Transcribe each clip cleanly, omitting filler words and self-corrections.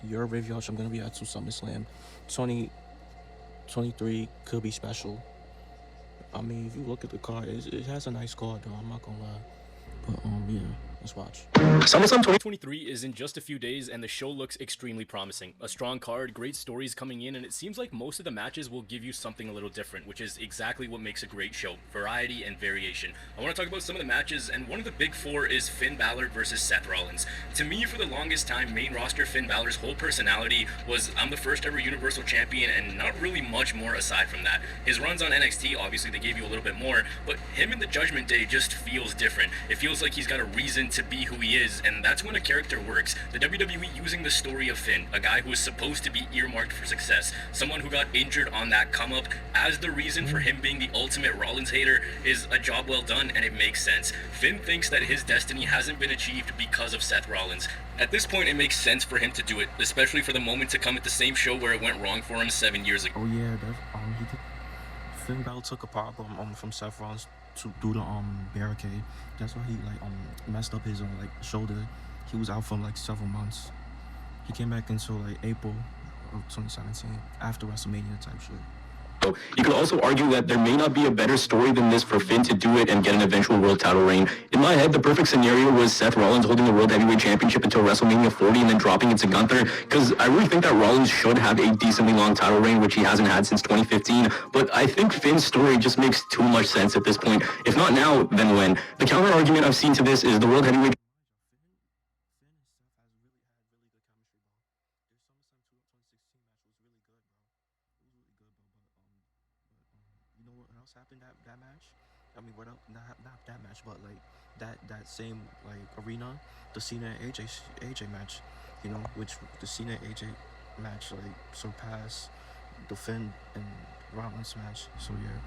Your WavyOcho, I'm gonna be at Summerslam. 2023 could be special. I mean, if you look at the card, it has a nice card though. I'm not gonna lie. But yeah, let's watch. SummerSlam 2023 is in just a few days, and the show looks extremely promising. A strong card, great stories coming in, and it seems like most of the matches will give you something a little different, which is exactly what makes a great show: variety and variation. I want to talk about some of the matches, and one of the big four is Finn Balor versus Seth Rollins. To me, for the longest time, main roster Finn Balor's whole personality was, I'm the first ever Universal Champion, and not really much more aside from that. His runs on NXT, obviously they gave you a little bit more, but him in the Judgment Day just feels different. It feels like he's got a reason to be who he is, and that's when a character works. The WWE using the story of Finn, a guy who is supposed to be earmarked for success, someone who got injured on that come up, as the reason for him being the ultimate Rollins hater, is a job well done, and it makes sense. Finn thinks that his destiny hasn't been achieved because of Seth Rollins. At this point, it makes sense for him to do it, especially for the moment to come at the same show where it went wrong for him 7 years ago. Oh yeah, he did. Finn Balor took a problem from Seth Rollins to do the barricade. That's why he messed up his shoulder. He was out for several months. He came back until April of 2017 after WrestleMania type shit. You could also argue that there may not be a better story than this for Finn to do it and get an eventual world title reign. In my head, the perfect scenario was Seth Rollins holding the World Heavyweight Championship until WrestleMania 40 and then dropping it to Gunther, because I really think that Rollins should have a decently long title reign, which he hasn't had since 2015, but I think Finn's story just makes too much sense at this point. If not now, then when? The counter argument I've seen to this is the World Heavyweight You know what else happened that match? I mean, what else? Not that match, but that same arena, the Cena and AJ match. You know, which the Cena and AJ match surpassed the Finn and Rollins match. So yeah.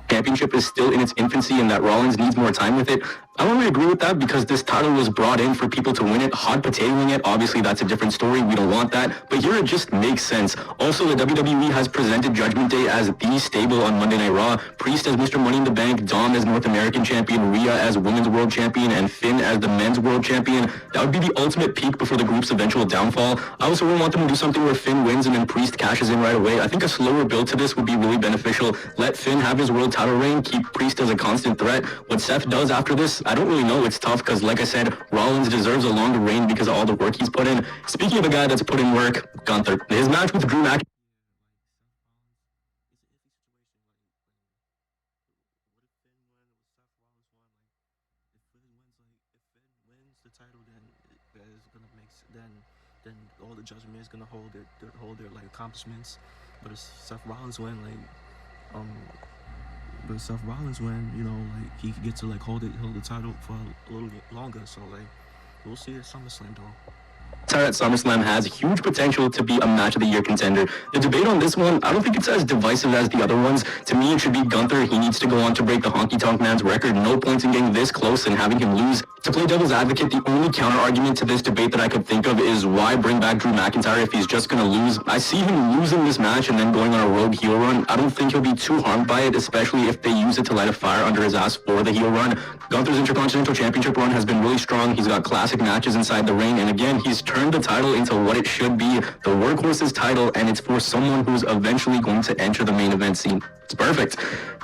Championship is still in its infancy and that Rollins needs more time with it. I don't really agree with that because this title was brought in for people to win it. Hot potatoing it, obviously that's a different story. We don't want that. But here it just makes sense. Also, the WWE has presented Judgment Day as the stable on Monday Night Raw. Priest as Mr. Money in the Bank, Dom as North American Champion, Rhea as Women's World Champion, and Finn as the Men's World Champion. That would be the ultimate peak before the group's eventual downfall. I also wouldn't want them to do something where Finn wins and then Priest cashes in right away. I think a slower build to this would be really beneficial. Let Finn have his world title reign, keep Priest as a constant threat. What Seth does after this, I don't really know. It's tough because, like I said, Rollins deserves a longer reign because of all the work he's put in. Speaking of a guy that's put in work, Gunther. His match with Drew McIntyre. The title, then is gonna make then all the Judgment is gonna hold their accomplishments. But if Seth Rollins win, but Seth Rollins win, you know, he could get to hold the title for a little bit longer. So we'll see at SummerSlam though. At SummerSlam has huge potential to be a match of the year contender. The debate on this one, I don't think it's as divisive as the other ones. To me, it should be Gunther. He needs to go on to break the Honky Tonk Man's record. No points in getting this close and having him lose. To play devil's advocate, the only counter argument to this debate that I could think of is why bring back Drew McIntyre if he's just going to lose. I see him losing this match and then going on a rogue heel run. I don't think he'll be too harmed by it, especially if they use it to light a fire under his ass for the heel run. Gunther's Intercontinental Championship run has been really strong. He's got classic matches inside the ring, and again, he's turned the title into what it should be, the workhorse's title, and it's for someone who's eventually going to enter the main event scene. It's perfect.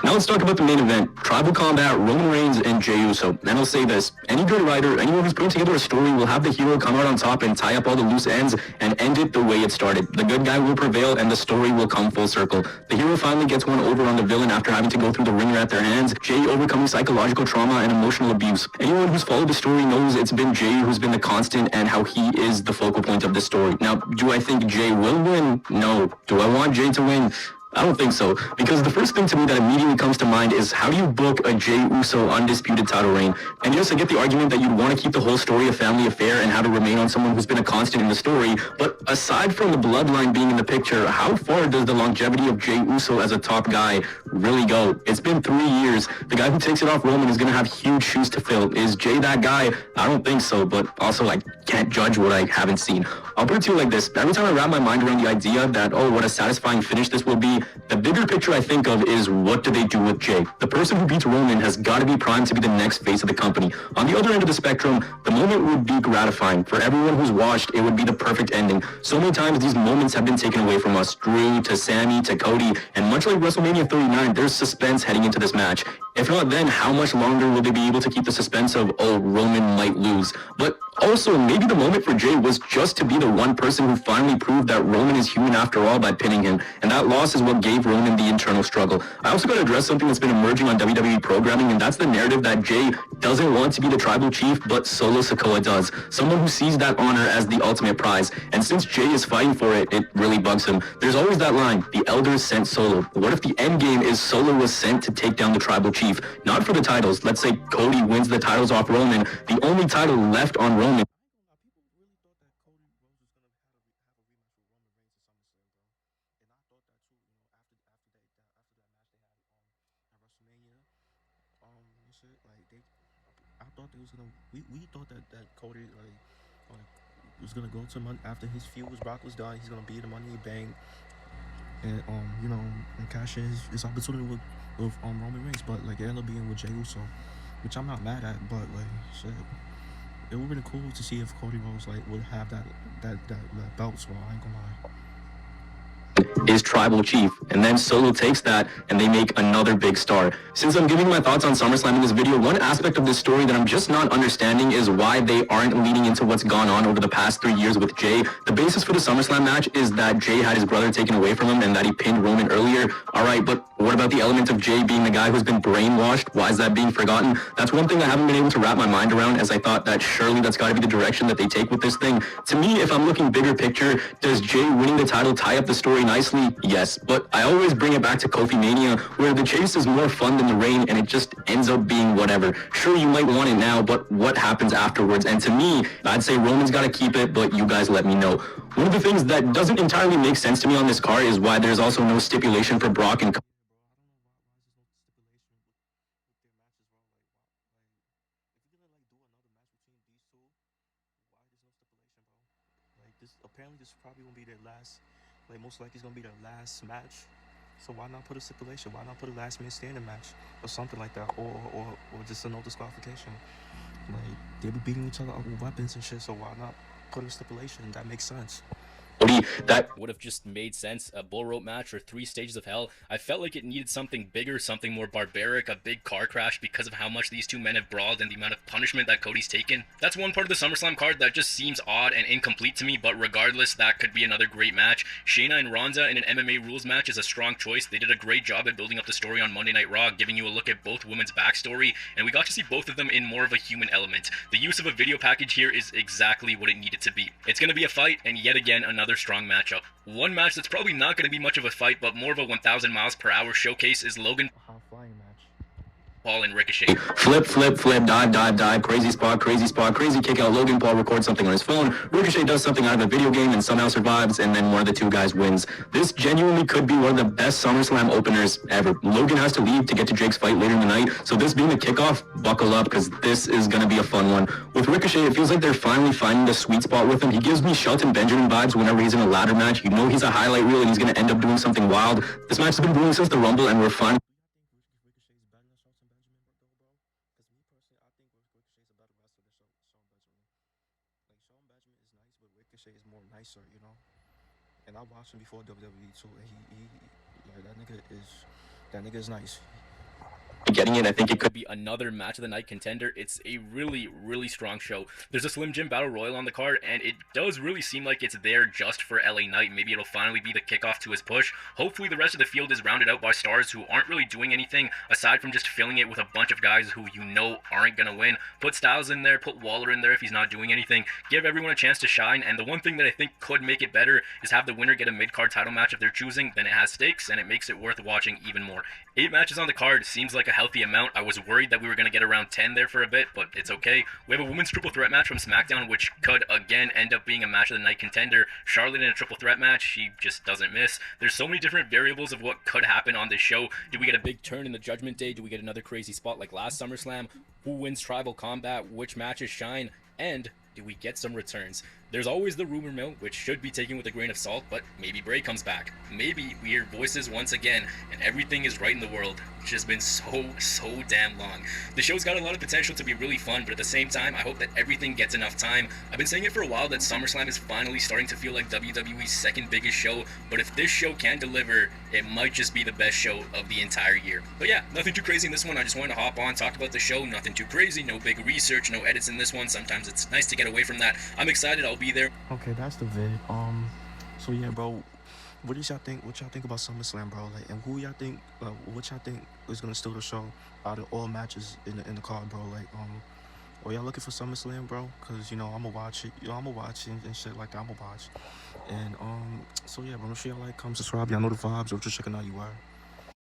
Now let's talk about the main event. Tribal Combat, Roman Reigns, and Jey Uso. And I'll say this, any good writer, anyone who's putting together a story will have the hero come out on top and tie up all the loose ends and end it the way it started. The good guy will prevail and the story will come full circle. The hero finally gets one over on the villain after having to go through the ringer at their hands. Jey overcoming psychological trauma and emotional abuse. Anyone who's followed the story knows it's been Jey who's been the constant and how he is the focal point of the story. Now, do I think Jey will win? No. Do I want Jey to win? I don't think so, because the first thing to me that immediately comes to mind is how do you book a Jey Uso undisputed title reign? And yes, I get the argument that you'd want to keep the whole story a family affair and have it remain on someone who's been a constant in the story, but aside from the bloodline being in the picture, how far does the longevity of Jey Uso as a top guy really go? It's been 3 years. The guy who takes it off Roman is going to have huge shoes to fill. Is Jey that guy? I don't think so, but also I can't judge what I haven't seen. I'll put it to you like this. Every time I wrap my mind around the idea that, oh, what a satisfying finish this will be, me, the bigger picture I think of is what do they do with Jay? The person who beats Roman has got to be primed to be the next face of the company. On the other end of the spectrum, the moment would be gratifying. For everyone who's watched, it would be the perfect ending. So many times these moments have been taken away from us. Drew to Sammy to Cody, and much like WrestleMania 39, there's suspense heading into this match. If not then, how much longer will they be able to keep the suspense of, oh, Roman might lose? But also, maybe the moment for Jay was just to be the one person who finally proved that Roman is human after all by pinning him, and that loss is what gave Roman the internal struggle. I also got to address something that's been emerging on WWE programming, and that's the narrative that Jay doesn't want to be the tribal chief, but Solo Sikoa does. Someone who sees that honor as the ultimate prize, and since Jay is fighting for it, it really bugs him. There's always that line, the elders sent Solo. What if the end game is Solo was sent to take down the tribal chief? Not for the titles. Let's say Cody wins the titles off Roman. The only title left on Roman. People really thought that Cody Rhodes was gonna have a rematch with Roman Reigns at SummerSlam, bro. And I thought that too. After that match they had at WrestleMania, what's it? I thought they was gonna. We thought that Cody like was gonna go to after his feud with Brock was done. He's gonna be the Money in the Bank, and and cash in his opportunity with Roman Reigns. But like it ended up being with Jey Uso, which I'm not mad at. But like shit, it would have been cool to see if Cody Rhodes like would have that belt. So I ain't gonna lie. Is tribal chief, and then Solo takes that and they make another big star. Since I'm giving my thoughts on SummerSlam in this video, one aspect of this story that I'm just not understanding is why they aren't leading into what's gone on over the past 3 years with Jay. The basis for the SummerSlam match is that Jay had his brother taken away from him and that he pinned Roman earlier. Alright, but what about the element of Jay being the guy who's been brainwashed? Why is that being forgotten? That's one thing I haven't been able to wrap my mind around, as I thought that surely that's got to be the direction that they take with this thing. To me, if I'm looking bigger picture, does Jay winning the title tie up the story nicely? Yes, but I always bring it back to Kofi Mania, where the chase is more fun than the reign, and it just ends up being whatever. Sure, you might want it now, but what happens afterwards? And to me, I'd say Roman's got to keep it, but you guys let me know. One of the things that doesn't entirely make sense to me on this card is why there's also no stipulation for Brock and Apparently this probably gonna be their last, like most likely it's gonna be their last match. So why not put a stipulation? Why not put a last man standing match or something like that, or just a no disqualification? Like they be beating each other up with weapons and shit. So why not put a stipulation? That makes sense. That would have just made sense. A bull rope match or 3 stages of hell. I felt like it needed something bigger, something more barbaric, a big car crash because of how much these two men have brawled and the amount of punishment that Cody's taken. That's one part of the SummerSlam card that just seems odd and incomplete to me, but regardless, that could be another great match. Shayna and Ronda in an MMA rules match is a strong choice. They did a great job at building up the story on Monday Night Raw, giving you a look at both women's backstory, and we got to see both of them in more of a human element. The use of a video package here is exactly what it needed to be. It's going to be a fight, and yet again, another strong matchup. One match that's probably not going to be much of a fight, but more of a 1,000 miles per hour showcase is Logan Paul and Ricochet. Flip, dive, crazy spot, crazy kick out. Logan Paul records something on his phone. Ricochet does something out of a video game and somehow survives, and then one of the two guys wins. This genuinely could be one of the best SummerSlam openers ever. Logan has to leave to get to Jake's fight later in the night, so this being the kickoff, buckle up, because this is going to be a fun one. With Ricochet, it feels like they're finally finding the sweet spot with him. He gives me Shelton Benjamin vibes whenever he's in a ladder match. You know he's a highlight reel and he's going to end up doing something wild. This match has been brewing since the Rumble, and we're finally Ricochet is more nicer, you know. And I watched him before WWE too, and he like that nigga is nice. getting it. I think it could Be another match of the night contender. It's a really strong show. There's a Slim Jim Battle Royal on the card, and it does really seem like it's there just for LA Knight. Maybe it'll finally be the kickoff to his push. Hopefully the rest of the field is rounded out by stars who aren't really doing anything aside from just filling it with a bunch of guys who you know aren't gonna win. Put Styles in there, put Waller in there if he's not doing anything. Give everyone a chance to shine, and the one thing that I think could make it better is have the winner get a mid-card title match if they're choosing. Then it has stakes, and it makes it worth watching even more. 8 matches on the card seems like a healthy amount. I was worried that we were going to get around 10 there for a bit, but it's okay. We have a women's triple threat match from SmackDown, which could again end up being a match of the night contender. Charlotte in a triple threat match, she just doesn't miss. There's so many different variables of what could happen on this show. Do we get a big turn in the Judgment Day? Do we get another crazy spot like last SummerSlam? Who wins Tribal Combat? Which matches shine? And do we get some returns? There's always the rumor mill, which should be taken with a grain of salt, but maybe Bray comes back. Maybe we hear voices once again, and everything is right in the world, which has been so damn long. The show's got a lot of potential to be really fun, but at the same time, I hope that everything gets enough time. I've been saying it for a while that Summerslam is finally starting to feel like WWE's second biggest show, but if this show can deliver, it might just be the best show of the entire year. But yeah, nothing too crazy in this one. I just wanted to hop on, talk about the show, nothing too crazy, no big research, no edits in this one. Sometimes it's nice to get away from that. I'm excited, I'll be there. Okay, that's the vid. So yeah, bro. What y'all think? What y'all think about SummerSlam, bro? Like, and who y'all think? What y'all think is gonna steal the show out of all matches in the card, bro? Like, are y'all looking for SummerSlam, bro? Cause I'ma watch it. I'ma watch it and shit like that. I'ma watch. And so yeah, bro. Make sure y'all like, comment, subscribe. Y'all know the vibes. Or just checking out you are.